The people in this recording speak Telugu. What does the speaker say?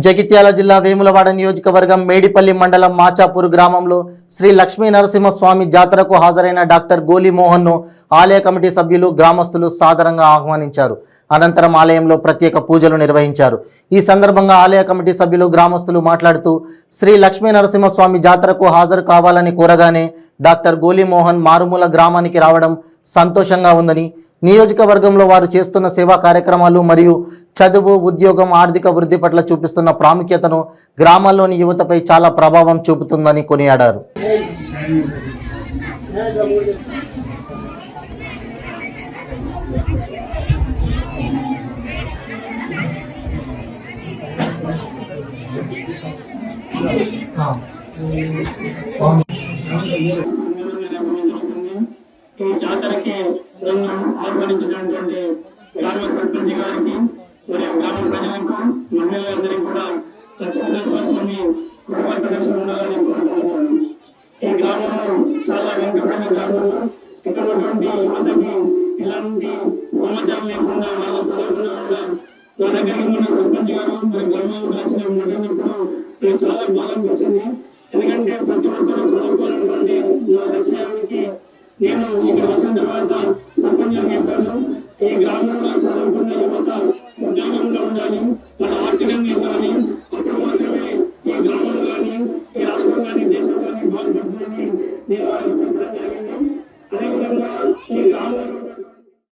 జగిత్యాల జిల్లా వేములవాడ నియోజకవర్గం మేడిపల్లి మండలం మాచాపూర్ గ్రామంలో శ్రీ లక్ష్మీ నరసింహస్వామి జాతరకు హాజరైన డాక్టర్ గోలి మోహన్ను ఆలయ కమిటీ సభ్యులు గ్రామస్తులు సాదరంగా ఆహ్వానించారు. అనంతరం ఆలయంలో ప్రత్యేక పూజలు నిర్వహించారు. ఈ సందర్భంగా ఆలయ కమిటీ సభ్యులు గ్రామస్తులు మాట్లాడుతూ శ్రీ లక్ష్మీ నరసింహస్వామి జాతరకు హాజరు కావాలని కోరగానే డాక్టర్ గోలి మోహన్ మారుమూల గ్రామానికి రావడం సంతోషంగా ఉందని, నియోజకవర్గంలో వారు చేస్తున్న సేవా కార్యక్రమాలు మరియు చదువు, ఉద్యోగం, ఆర్థిక వృద్ధి పట్ల చూపిస్తున్న ప్రాముఖ్యతను గ్రామాల్లోని యువతపై చాలా ప్రభావం చూపుతుందని కొనియాడారు. ఈ జాతరకి నన్ను ఆహ్వానించినటువంటి గ్రామ సర్పంచ్ గారికి మరియు గ్రామ ప్రజలకు, మహిళలందరికీ కూడా లక్ష్మీనరసింహస్వామి కృపాకటాక్షాలు ఉండాలని కోరుకుంటున్నాను. ఈ గ్రామంలో చాలా వెనుకబడిన గ్రామంలో ఇక్కడ ఉన్నటువంటి యువతకి ఇలాంటి సమాచారం లేకుండా వాళ్ళ చదువుకున్న కూడా నా దగ్గరికి ఉన్న సర్పంచ్ గారు మరి గ్రామంలో లక్ష్యం ఉన్నప్పుడు నాకు చాలా బాగా అనిపించింది. ఎందుకంటే ప్రతి ఒక్కరూ చదువుకోవాలన్నటువంటి నా లక్ష్యానికి నేను ఇక్కడ వచ్చిన తర్వాత సర్పంచ్ చెప్పాను, ఈ గ్రామంలో చదువుకున్న యువత ఉద్యోగంలో ఉండాలి, మన ఆర్థికంగా ఉండాలి,